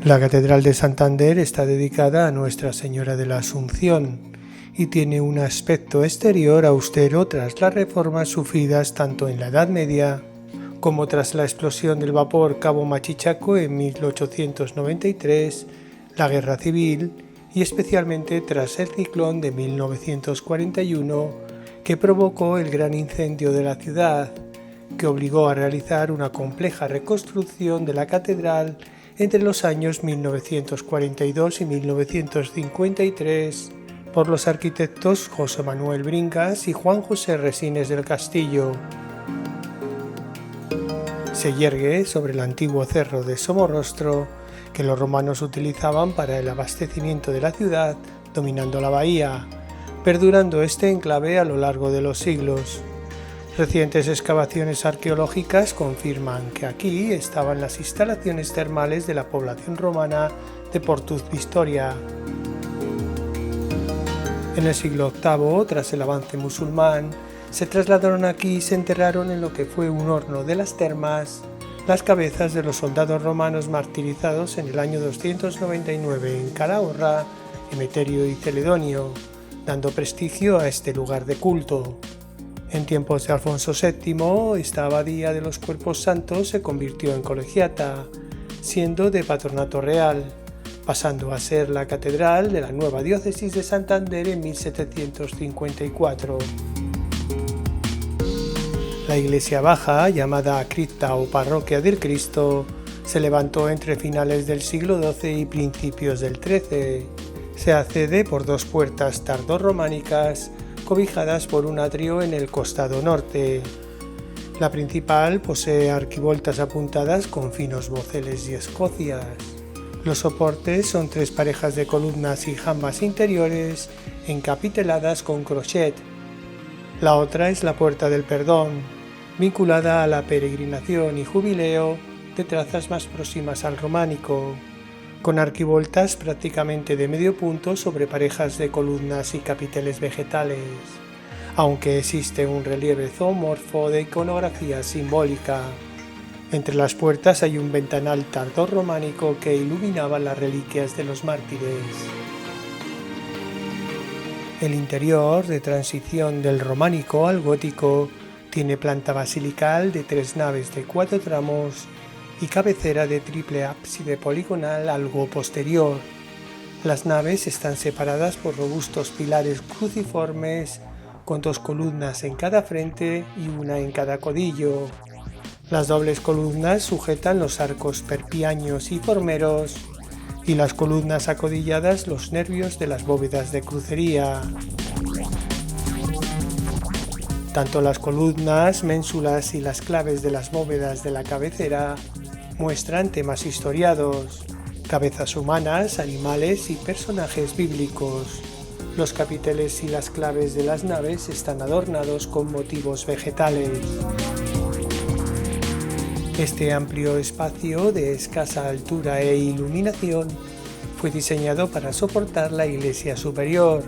La Catedral de Santander está dedicada a Nuestra Señora de la Asunción y tiene un aspecto exterior austero tras las reformas sufridas tanto en la Edad Media como tras la explosión del vapor Cabo Machichaco en 1893, la Guerra Civil y especialmente tras el ciclón de 1941 que provocó el gran incendio de la ciudad, que obligó a realizar una compleja reconstrucción de la catedral entre los años 1942 y 1953 por los arquitectos José Manuel Bringas y Juan José Resines del Castillo. Se yergue sobre el antiguo cerro de Somorrostro que los romanos utilizaban para el abastecimiento de la ciudad, dominando la bahía, perdurando este enclave a lo largo de los siglos. Recientes excavaciones arqueológicas confirman que aquí estaban las instalaciones termales de la población romana de Portuz Victoria. En el siglo VIII, tras el avance musulmán, se trasladaron aquí y se enterraron en lo que fue un horno de las termas las cabezas de los soldados romanos martirizados en el año 299 en Calahorra, Emeterio y Celedonio, dando prestigio a este lugar de culto. En tiempos de Alfonso VII, esta abadía de los Cuerpos Santos se convirtió en colegiata, siendo de patronato real, pasando a ser la catedral de la nueva diócesis de Santander en 1754. La iglesia baja, llamada cripta o parroquia del Cristo, se levantó entre finales del siglo XII y principios del XIII. Se accede por dos puertas tardorrománicas, cobijadas por un atrio en el costado norte. La principal posee arquivoltas apuntadas con finos boceles y escocias. Los soportes son tres parejas de columnas y jambas interiores encapiteladas con crochet. La otra es la Puerta del Perdón, vinculada a la peregrinación y jubileo de trazas más próximas al románico, con arquivoltas prácticamente de medio punto sobre parejas de columnas y capiteles vegetales, aunque existe un relieve zoomorfo de iconografía simbólica. Entre las puertas hay un ventanal tardorrománico que iluminaba las reliquias de los mártires. El interior, de transición del románico al gótico, tiene planta basilical de 3 naves de 4 tramos y cabecera de triple ábside poligonal algo posterior. Las naves están separadas por robustos pilares cruciformes con 2 columnas en cada frente y una en cada codillo. Las dobles columnas sujetan los arcos perpiaños y formeros y las columnas acodilladas los nervios de las bóvedas de crucería. Tanto las columnas, ménsulas y las claves de las bóvedas de la cabecera muestran temas historiados, cabezas humanas, animales y personajes bíblicos. Los capiteles y las claves de las naves están adornados con motivos vegetales. Este amplio espacio de escasa altura e iluminación fue diseñado para soportar la iglesia superior.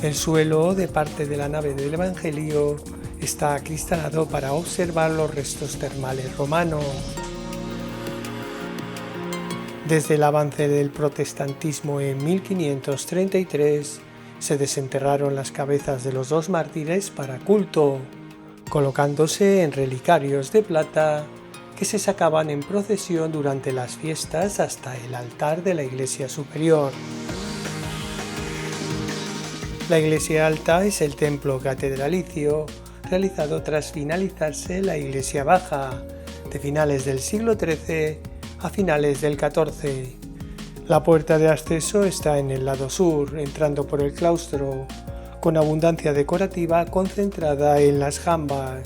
El suelo de parte de la nave del Evangelio está acristalado para observar los restos termales romanos. Desde el avance del protestantismo en 1533 se desenterraron las cabezas de los 2 mártires para culto, colocándose en relicarios de plata que se sacaban en procesión durante las fiestas hasta el altar de la iglesia superior. La iglesia alta es el templo catedralicio realizado tras finalizarse la iglesia baja, de finales del siglo XIII a finales del XIV. La puerta de acceso está en el lado sur, entrando por el claustro, con abundancia decorativa concentrada en las jambas.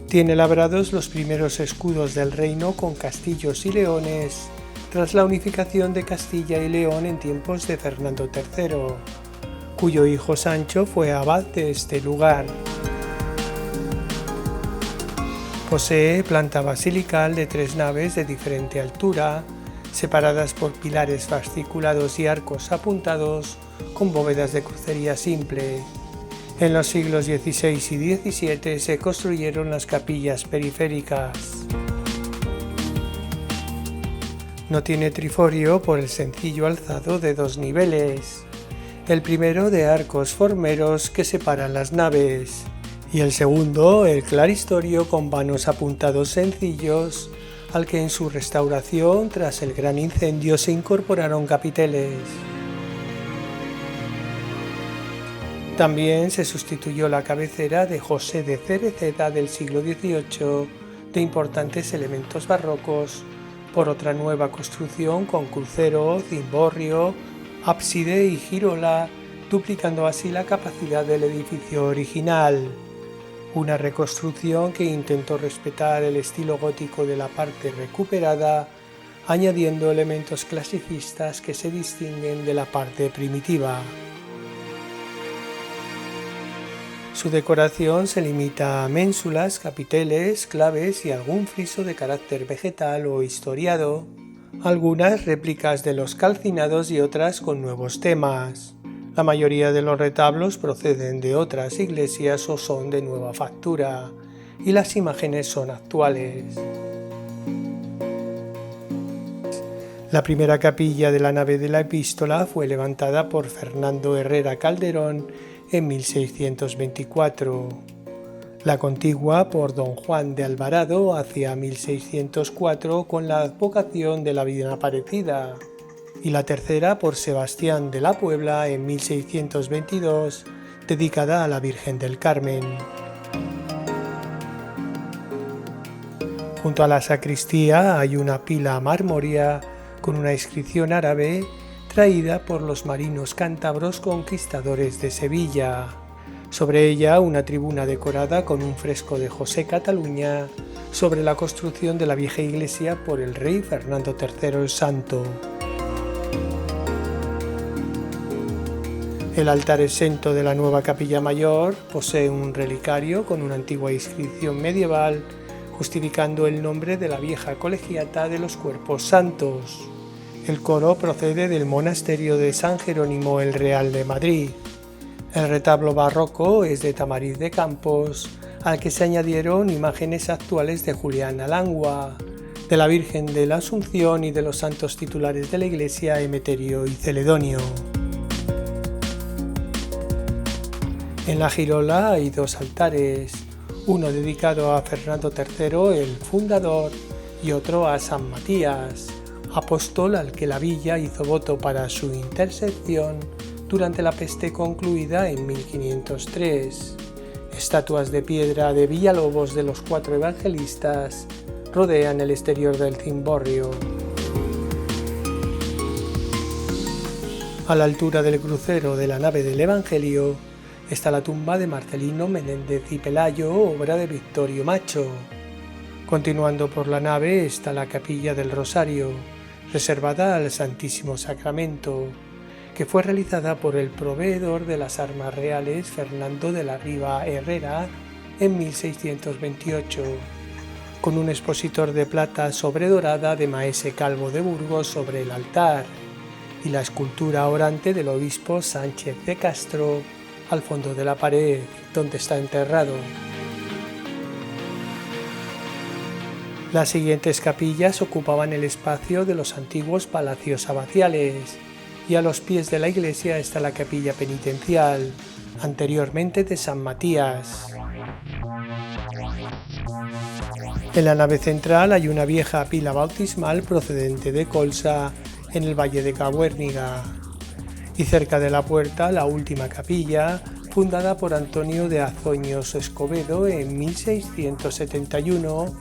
Tiene labrados los primeros escudos del reino con castillos y leones, tras la unificación de Castilla y León en tiempos de Fernando III, cuyo hijo Sancho fue abad de este lugar. Posee planta basilical de 3 naves de diferente altura, separadas por pilares fasciculados y arcos apuntados con bóvedas de crucería simple. En los siglos XVI y XVII se construyeron las capillas periféricas. No tiene triforio por el sencillo alzado de 2 niveles, el primero de arcos formeros que separan las naves, y el segundo el claristorio con vanos apuntados sencillos, al que en su restauración tras el gran incendio se incorporaron capiteles. También se sustituyó la cabecera de José de Cereceda del siglo XVIII de importantes elementos barrocos por otra nueva construcción con crucero, cimborrio, ábside y girola, duplicando así la capacidad del edificio original. Una reconstrucción que intentó respetar el estilo gótico de la parte recuperada, añadiendo elementos clasicistas que se distinguen de la parte primitiva. Su decoración se limita a ménsulas, capiteles, claves y algún friso de carácter vegetal o historiado, algunas réplicas de los calcinados y otras con nuevos temas. La mayoría de los retablos proceden de otras iglesias o son de nueva factura, y las imágenes son actuales. La primera capilla de la nave de la epístola fue levantada por Fernando Herrera Calderón en 1624, la contigua por don Juan de Alvarado hacia 1604 con la advocación de la Virgen Aparecida, y la tercera por Sebastián de la Puebla en 1622, dedicada a la Virgen del Carmen. Junto a la sacristía hay una pila mármorea con una inscripción árabe traída por los marinos cántabros conquistadores de Sevilla. Sobre ella una tribuna decorada con un fresco de José Cataluña sobre la construcción de la vieja iglesia por el rey Fernando III el Santo. El altar exento de la nueva capilla mayor posee un relicario con una antigua inscripción medieval justificando el nombre de la vieja colegiata de los Cuerpos Santos. El coro procede del monasterio de San Jerónimo el Real de Madrid. El retablo barroco es de Tamariz de Campos, al que se añadieron imágenes actuales de Julián Alangua, de la Virgen de la Asunción y de los santos titulares de la iglesia Emeterio y Celedonio. En la girola hay 2 altares, uno dedicado a Fernando III, el fundador, y otro a San Matías, apóstol al que la villa hizo voto para su intercesión durante la peste concluida en 1503. Estatuas de piedra de Villalobos de los 4 evangelistas rodean el exterior del cimborrio. A la altura del crucero de la nave del Evangelio está la tumba de Marcelino Menéndez y Pelayo, obra de Victorio Macho. Continuando por la nave está la capilla del Rosario, reservada al Santísimo Sacramento, que fue realizada por el proveedor de las armas reales Fernando de la Riva Herrera en 1628, con un expositor de plata sobredorada de Maese Calvo de Burgos sobre el altar y la escultura orante del obispo Sánchez de Castro al fondo de la pared donde está enterrado. Las siguientes capillas ocupaban el espacio de los antiguos palacios abaciales y a los pies de la iglesia está la capilla penitencial, anteriormente de San Matías. En la nave central hay una vieja pila bautismal procedente de Colsa en el valle de Cabuérniga, y cerca de la puerta la última capilla, fundada por Antonio de Azoños Escobedo en 1671,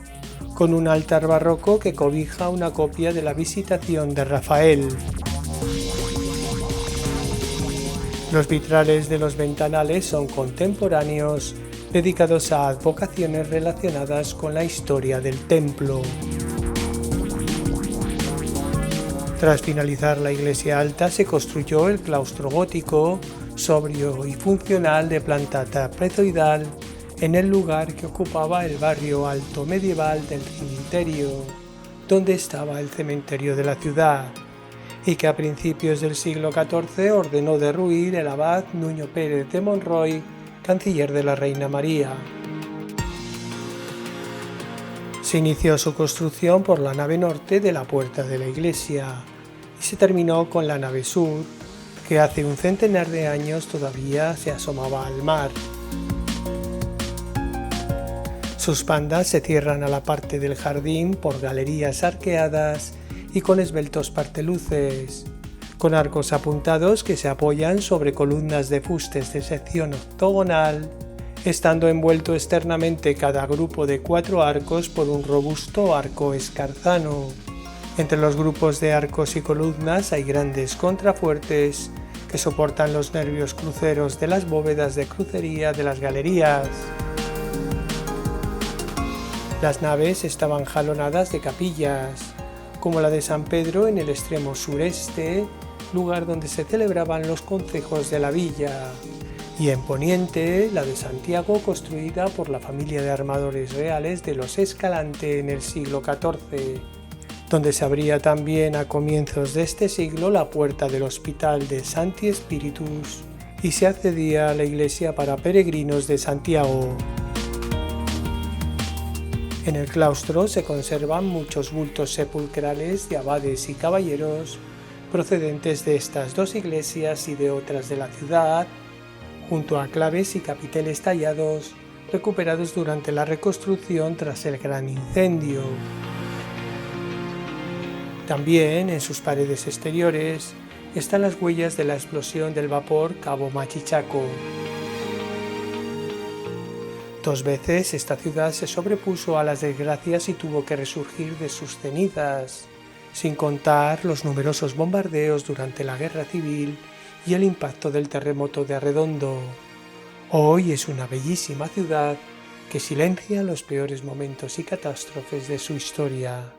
con un altar barroco que cobija una copia de la Visitación de Rafael. Los vitrales de los ventanales son contemporáneos, dedicados a advocaciones relacionadas con la historia del templo. Tras finalizar la iglesia alta se construyó el claustro gótico, sobrio y funcional de planta trapezoidal, en el lugar que ocupaba el barrio alto medieval del cementerio, donde estaba el cementerio de la ciudad, y que a principios del siglo XIV ordenó derruir el abad Nuño Pérez de Monroy, canciller de la Reina María. Se inició su construcción por la nave norte de la puerta de la iglesia y se terminó con la nave sur, que hace un centenar de años todavía se asomaba al mar. Sus pandas se cierran a la parte del jardín por galerías arqueadas y con esbeltos parteluces, con arcos apuntados que se apoyan sobre columnas de fustes de sección octogonal, estando envuelto externamente cada grupo de 4 arcos por un robusto arco escarzano. Entre los grupos de arcos y columnas hay grandes contrafuertes que soportan los nervios cruceros de las bóvedas de crucería de las galerías. Las naves estaban jalonadas de capillas, como la de San Pedro en el extremo sureste, lugar donde se celebraban los concejos de la villa, y en poniente la de Santiago, construida por la familia de armadores reales de los Escalante en el siglo XIV, donde se abría también a comienzos de este siglo la puerta del Hospital de Sancti Spiritus y se accedía a la iglesia para peregrinos de Santiago. En el claustro se conservan muchos bultos sepulcrales de abades y caballeros procedentes de estas 2 iglesias y de otras de la ciudad, junto a claves y capiteles tallados recuperados durante la reconstrucción tras el gran incendio. También en sus paredes exteriores están las huellas de la explosión del vapor Cabo Machichaco. 2 veces esta ciudad se sobrepuso a las desgracias y tuvo que resurgir de sus cenizas, sin contar los numerosos bombardeos durante la Guerra Civil y el impacto del terremoto de Arredondo. Hoy es una bellísima ciudad que silencia los peores momentos y catástrofes de su historia.